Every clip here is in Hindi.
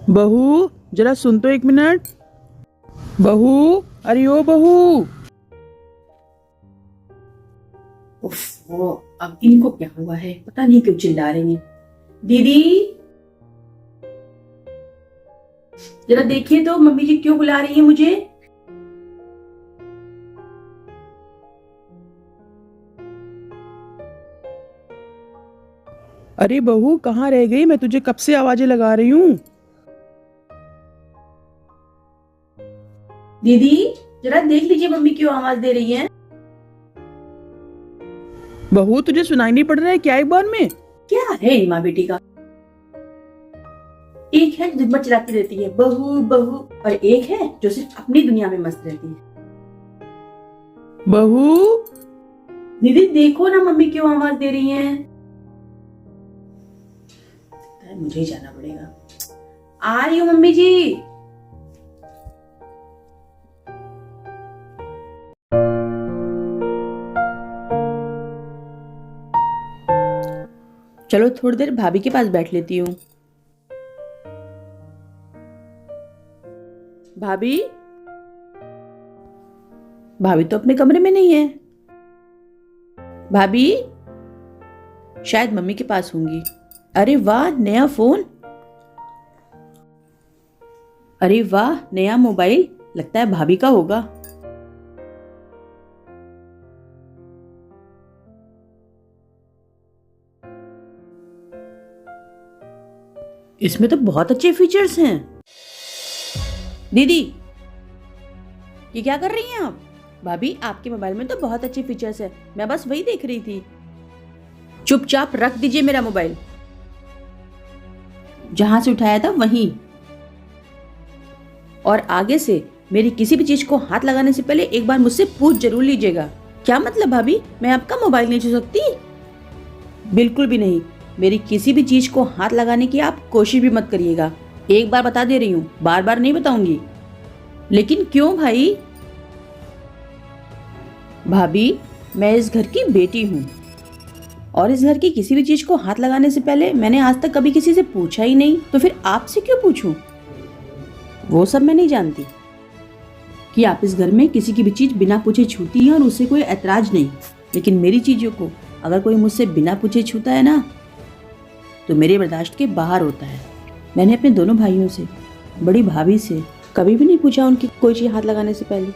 बहू, जरा सुन तो 1 मिनट। बहू, अरे ओ बहू। उफ, वो अब इनको क्या हुआ है, पता नहीं क्यों चिल्ला रही हैं। दीदी, जरा देखिए तो मम्मी जी क्यों बुला रही है मुझे। अरे बहू, कहाँ रह गई? मैं तुझे कब से आवाजें लगा रही हूँ। दीदी, जरा देख लीजिए मम्मी क्यों आवाज दे रही है। बहू, तुझे सुनाई नहीं पड़ रहा है क्या एक बार में? क्या है इन माँ बेटी का। एक है जो दिन भर चिल्लाती रहती है बहू बहू, और एक है जो सिर्फ अपनी दुनिया में मस्त रहती है। बहू, दीदी देखो ना मम्मी क्यों आवाज दे रही है। लगता है मुझे ही जाना पड़ेगा। आ रही हूँ मम्मी जी। चलो थोड़ी देर भाभी के पास बैठ लेती हूँ। भाभी, भाभी तो अपने कमरे में नहीं है। भाभी, शायद मम्मी के पास होंगी। अरे वाह, नया फोन। अरे वाह, नया मोबाइल। लगता है भाभी का होगा। इसमें तो बहुत अच्छे फीचर्स हैं। दीदी, ये क्या कर रही हैं आप? भाभी, आपके मोबाइल में तो बहुत अच्छे फीचर्स हैं, मैं बस वही देख रही थी। चुपचाप रख दीजिए मेरा मोबाइल। जहां से उठाया था वहीं। और आगे से मेरी किसी भी चीज को हाथ लगाने से पहले एक बार मुझसे पूछ जरूर लीजिएगा। क्या मतलब भाभी, मैं आपका मोबाइल नहीं छू सकती? बिल्कुल भी नहीं। मेरी किसी भी चीज को हाथ लगाने की आप कोशिश भी मत करिएगा। एक बार बता दे रही हूँ, बार बार नहीं बताऊंगी। लेकिन क्यों भाई? भाभी, मैं इस घर की बेटी हूँ और इस घर की किसी भी चीज को हाथ लगाने से पहले मैंने आज तक कभी किसी से पूछा ही नहीं, तो फिर आपसे क्यों पूछूं? वो सब मैं नहीं जानती कि आप इस घर में किसी की भी चीज बिना पूछे छूती हैं और उससे कोई ऐतराज नहीं। लेकिन मेरी चीजों को अगर कोई मुझसे बिना पूछे छूता है ना, तो मेरे बर्दाश्त के बाहर होता है। मैंने अपने दोनों भाइयों से, बड़ी भाभी से कभी भी नहीं पूछा उनकी कोई चीज हाथ लगाने से पहले।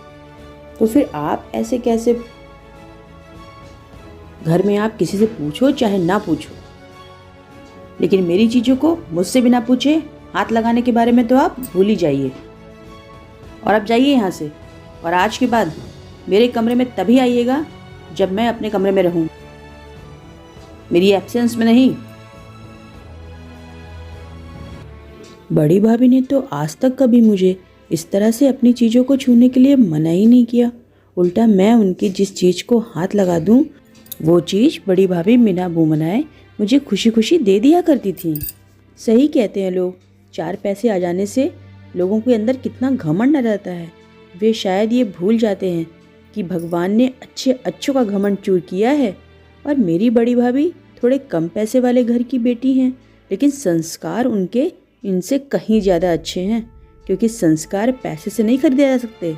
तो फिर आप ऐसे कैसे? घर में आप किसी से पूछो चाहे ना पूछो, लेकिन मेरी चीजों को मुझसे बिना पूछे हाथ लगाने के बारे में तो आप भूल ही जाइए। और अब जाइए यहाँ से, और आज के बाद मेरे कमरे में तभी आइएगा जब मैं अपने कमरे में रहूं, मेरी एब्सेंस में नहीं। बड़ी भाभी ने तो आज तक कभी मुझे इस तरह से अपनी चीज़ों को छूने के लिए मना ही नहीं किया। उल्टा मैं उनकी जिस चीज़ को हाथ लगा दूं, वो चीज़ बड़ी भाभी बिना मुँह बनाए मुझे खुशी खुशी दे दिया करती थी। सही कहते हैं लोग, 4 पैसे आ जाने से लोगों के अंदर कितना घमंड आ जाता है। वे शायद ये भूल जाते हैं कि भगवान ने अच्छे अच्छों का घमंड चूर किया है। और मेरी बड़ी भाभी थोड़े कम पैसे वाले घर की बेटी हैं, लेकिन संस्कार उनके इनसे कहीं ज़्यादा अच्छे हैं, क्योंकि संस्कार पैसे से नहीं खरीदे जा सकते।